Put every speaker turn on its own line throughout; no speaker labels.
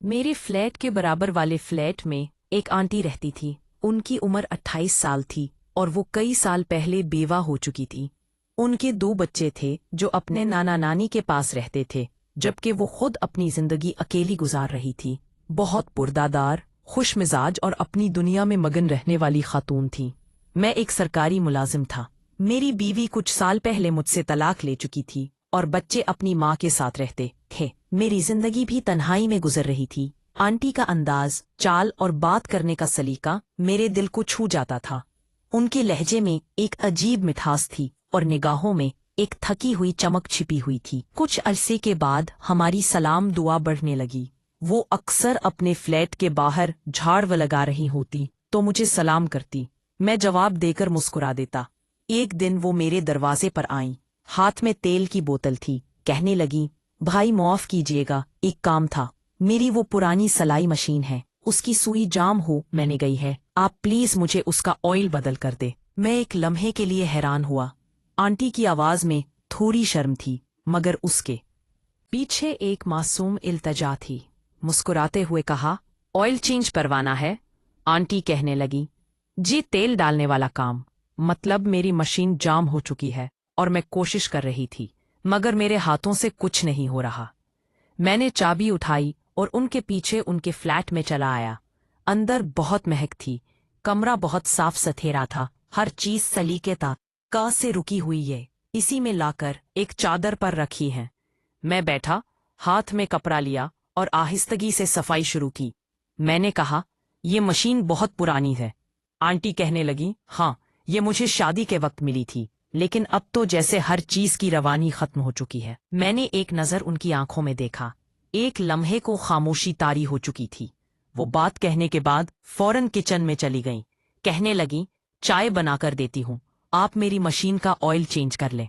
मेरे फ्लैट के बराबर वाले फ्लैट में एक आंटी रहती थी। उनकी उम्र 28 साल थी और वो कई साल पहले बेवा हो चुकी थी। उनके 2 बच्चे थे जो अपने नाना नानी के पास रहते थे, जबकि वो खुद अपनी जिंदगी अकेली गुजार रही थी। बहुत पुरदादार, खुश मिजाज और अपनी दुनिया में मगन रहने वाली खातून थी। मैं एक सरकारी मुलाजिम था। मेरी बीवी कुछ साल पहले मुझसे तलाक ले चुकी थी और बच्चे अपनी माँ के साथ रहते थे। मेरी जिंदगी भी तन्हाई में गुजर रही थी। आंटी का अंदाज, चाल और बात करने का सलीका मेरे दिल को छू जाता था। उनके लहजे में एक अजीब मिठास थी और निगाहों में एक थकी हुई चमक छिपी हुई थी। कुछ अरसे के बाद हमारी सलाम दुआ बढ़ने लगी। वो अक्सर अपने फ्लैट के बाहर झाड़ लगा रही होती तो मुझे सलाम करती। मैं जवाब देकर मुस्कुरा देता। एक दिन वो मेरे दरवाजे पर आईं। हाथ में तेल की बोतल थी। कहने लगी, भाई माफ कीजिएगा, एक काम था। मेरी वो पुरानी सलाई मशीन है, उसकी सुई जाम हो मैंने गई है। आप प्लीज मुझे उसका ऑयल बदल कर दे। मैं एक लम्हे के लिए हैरान हुआ। आंटी की आवाज में थोड़ी शर्म थी, मगर उसके पीछे एक मासूम इल्तजा थी। मुस्कुराते हुए कहा, ऑयल चेंज करवाना है? आंटी कहने लगी, जी तेल डालने वाला काम। मतलब मेरी मशीन जाम हो चुकी है और मैं कोशिश कर रही थी, मगर मेरे हाथों से कुछ नहीं हो रहा। मैंने चाबी उठाई और उनके पीछे उनके फ्लैट में चला आया। अंदर बहुत महक थी। कमरा बहुत साफ सुथरा था। हर चीज सलीके का से रुकी हुई है। इसी में लाकर एक चादर पर रखी है। मैं बैठा, हाथ में कपड़ा लिया और आहिस्तगी से सफाई शुरू की। मैंने कहा, ये मशीन बहुत पुरानी है। आंटी कहने लगी, हाँ, ये मुझे शादी के वक्त मिली थी, लेकिन अब तो जैसे हर चीज की रवानी खत्म हो चुकी है। मैंने एक नजर उनकी आंखों में देखा। एक लम्हे को खामोशी तारी हो चुकी थी। वो बात कहने के बाद फौरन किचन में चली गईं। कहने लगी, चाय बनाकर देती हूँ, आप मेरी मशीन का ऑयल चेंज कर लें।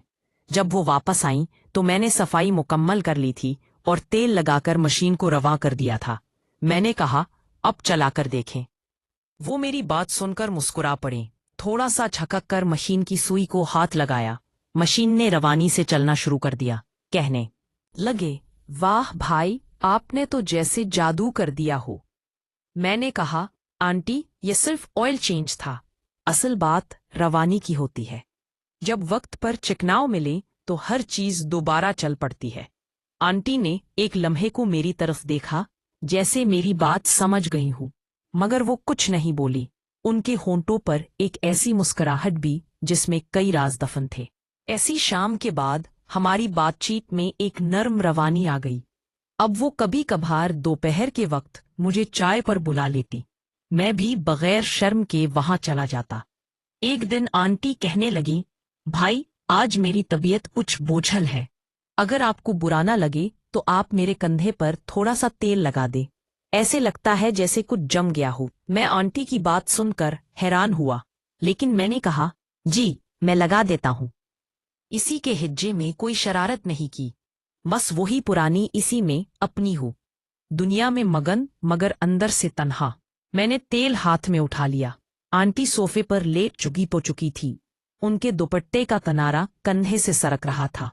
जब वो वापस आईं तो मैंने सफाई मुकम्मल कर ली थी और तेल लगाकर मशीन को रवा कर दिया था। मैंने कहा, अब चलाकर देखें। वो मेरी बात सुनकर मुस्कुरा पड़े। थोड़ा सा झकक कर मशीन की सुई को हाथ लगाया। मशीन ने रवानी से चलना शुरू कर दिया। कहने लगे, वाह भाई, आपने तो जैसे जादू कर दिया हो। मैंने कहा, आंटी, ये सिर्फ ऑयल चेंज था। असल बात रवानी की होती है। जब वक्त पर चिकनाव मिले तो हर चीज दोबारा चल पड़ती है। आंटी ने एक लम्हे को मेरी तरफ देखा, जैसे मेरी बात समझ गई हूँ, मगर वो कुछ नहीं बोली। उनके होंठों पर एक ऐसी मुस्कुराहट भी जिसमें कई राज दफन थे। ऐसी शाम के बाद हमारी बातचीत में एक नर्म रवानी आ गई। अब वो कभी कभार दोपहर के वक्त मुझे चाय पर बुला लेती। मैं भी बगैर शर्म के वहां चला जाता। एक दिन आंटी कहने लगी, भाई, आज मेरी तबीयत कुछ बोझल है। अगर आपको बुरा ना लगे तो आप मेरे कंधे पर थोड़ा सा तेल लगा दे। ऐसे लगता है जैसे कुछ जम गया हो। मैं आंटी की बात सुनकर हैरान हुआ, लेकिन मैंने कहा, जी, मैं लगा देता हूँ। इसी के हिज्जे में कोई शरारत नहीं की। बस वही पुरानी इसी में अपनी हो। दुनिया में मगन मगर अंदर से तन्हा। मैंने तेल हाथ में उठा लिया। आंटी सोफे पर लेट चुकी थी। उनके दुपट्टे का किनारा कंधे से सरक रहा था।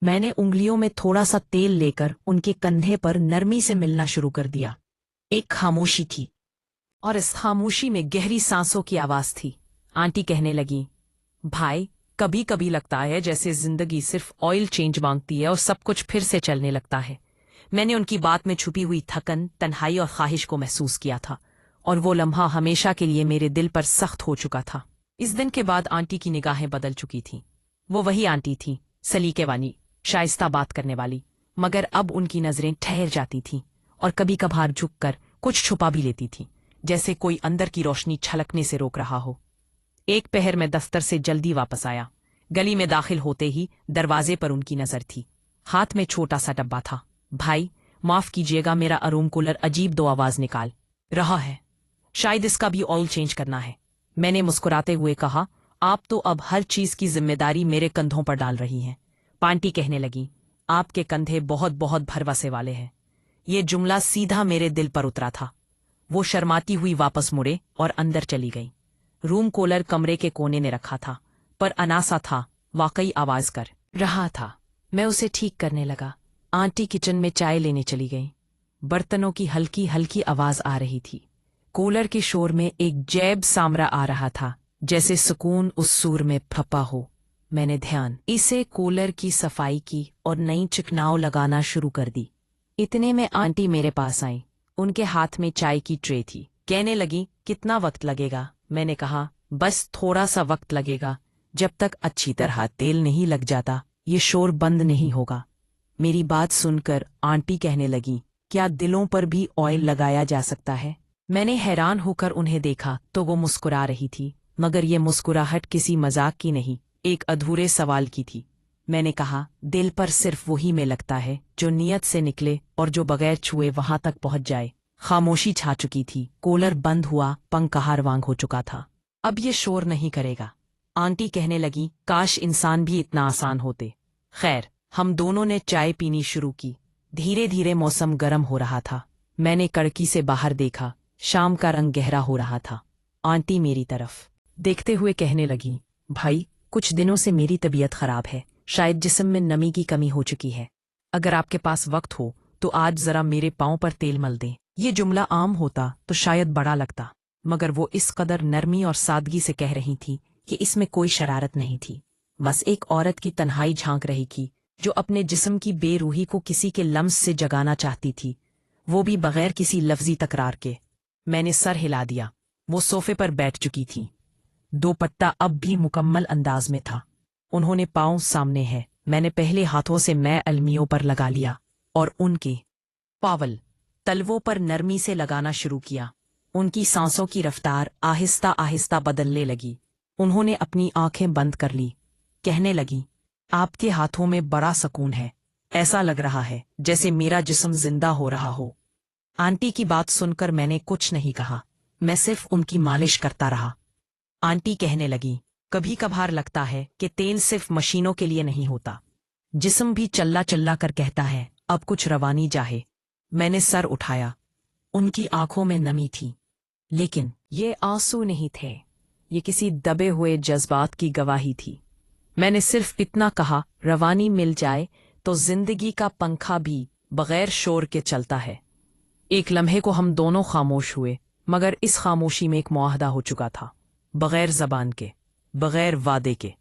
मैंने उंगलियों में थोड़ा सा तेल लेकर उनके कंधे पर नरमी से मिलना शुरू कर दिया। एक खामोशी थी और इस खामोशी में गहरी सांसों की आवाज थी। आंटी कहने लगी, भाई, कभी कभी लगता है जैसे जिंदगी सिर्फ ऑयल चेंज मांगती है और सब कुछ फिर से चलने लगता है। मैंने उनकी बात में छुपी हुई थकन, तन्हाई और ख्वाहिश को महसूस किया था, और वो लम्हा हमेशा के लिए मेरे दिल पर सख्त हो चुका था। इस दिन के बाद आंटी की निगाहें बदल चुकी थीं। वो वही आंटी थी, सलीके वाली, शाइस्ता बात करने वाली, मगर अब उनकी नजरें ठहर जाती थीं और कभी कभार झुककर कुछ छुपा भी लेती थीं, जैसे कोई अंदर की रोशनी छलकने से रोक रहा हो। एक पहर में दफ्तर से जल्दी वापस आया। गली में दाखिल होते ही दरवाजे पर उनकी नजर थी। हाथ में छोटा सा डब्बा था। भाई, माफ कीजिएगा, मेरा रूम कूलर अजीब दो आवाज निकाल रहा है। शायद इसका भी ऑयल चेंज करना है। मैंने मुस्कुराते हुए कहा, आप तो अब हर चीज की जिम्मेदारी मेरे कंधों पर डाल रही हैं। आंटी कहने लगी, आपके कंधे बहुत बहुत भरवसे वाले हैं। ये जुमला सीधा मेरे दिल पर उतरा था। वो शर्माती हुई वापस मुड़े और अंदर चली गई। रूम कूलर कमरे के कोने में रखा था, पर अनासा था, वाकई आवाज कर रहा था। मैं उसे ठीक करने लगा। आंटी किचन में चाय लेने चली गई। बर्तनों की हल्की हल्की आवाज आ रही थी। कूलर के शोर में एक जैब सामरा आ रहा था, जैसे सुकून उस सूर में फपा हो। मैंने ध्यान इसे कूलर की सफाई की और नई चिकनाव लगाना शुरू कर दी। इतने में आंटी मेरे पास आई। उनके हाथ में चाय की ट्रे थी। कहने लगी, कितना वक्त लगेगा? मैंने कहा, बस थोड़ा सा वक्त लगेगा। जब तक अच्छी तरह तेल नहीं लग जाता ये शोर बंद नहीं होगा। मेरी बात सुनकर आंटी कहने लगी, क्या दिलों पर भी ऑयल लगाया जा सकता है? मैंने हैरान होकर उन्हें देखा तो वो मुस्कुरा रही थी, मगर ये मुस्कुराहट किसी मजाक की नहीं, एक अधूरे सवाल की थी। मैंने कहा, दिल पर सिर्फ वही में लगता है जो नियत से निकले और जो बगैर छुए वहां तक पहुंच जाए। खामोशी छा चुकी थी। कूलर बंद हुआ, पंखा हारवांग हो चुका था। अब ये शोर नहीं करेगा। आंटी कहने लगी, काश इंसान भी इतना आसान होते। खैर, हम दोनों ने चाय पीनी शुरू की। धीरे धीरे मौसम गर्म हो रहा था। मैंने कड़की से बाहर देखा। शाम का रंग गहरा हो रहा था। आंटी मेरी तरफ देखते हुए कहने लगी, भाई, कुछ दिनों से मेरी तबीयत खराब है। शायद जिस्म में नमी की कमी हो चुकी है। अगर आपके पास वक्त हो तो आज जरा मेरे पांव पर तेल मल दें। ये जुमला आम होता तो शायद बड़ा लगता, मगर वो इस कदर नरमी और सादगी से कह रही थी कि इसमें कोई शरारत नहीं थी। बस एक औरत की तन्हाई झांक रही थी जो अपने जिस्म की बेरूही को किसी के लम्स से जगाना चाहती थी, वो भी बगैर किसी लफ्जी तकरार के। मैंने सर हिला दिया। वो सोफे पर बैठ चुकी थी। दोपट्टा अब भी मुकम्मल अंदाज में था। उन्होंने पाँव सामने है। मैंने पहले हाथों से मैं अलमियों पर लगा लिया और उनके पावल तलवों पर नरमी से लगाना शुरू किया। उनकी सांसों की रफ्तार आहिस्ता आहिस्ता बदलने लगी। उन्होंने अपनी आंखें बंद कर ली। कहने लगी, आपके हाथों में बड़ा सुकून है। ऐसा लग रहा है जैसे मेरा जिस्म जिंदा हो रहा हो। आंटी की बात सुनकर मैंने कुछ नहीं कहा। मैं सिर्फ उनकी मालिश करता रहा। आंटी कहने लगी, कभी कभार लगता है कि तेल सिर्फ मशीनों के लिए नहीं होता। जिस्म भी चल्ला चल्ला कर कहता है, अब कुछ रवानी चाहे। मैंने सर उठाया। उनकी आंखों में नमी थी, लेकिन ये आंसू नहीं थे। ये किसी दबे हुए जज्बात की गवाही थी। मैंने सिर्फ इतना कहा, रवानी मिल जाए तो जिंदगी का पंखा भी बगैर शोर के चलता है। एक लम्हे को हम दोनों खामोश हुए, मगर इस खामोशी में एक मुआहदा हो चुका था, बगैर जबान के, बगैर वादे के।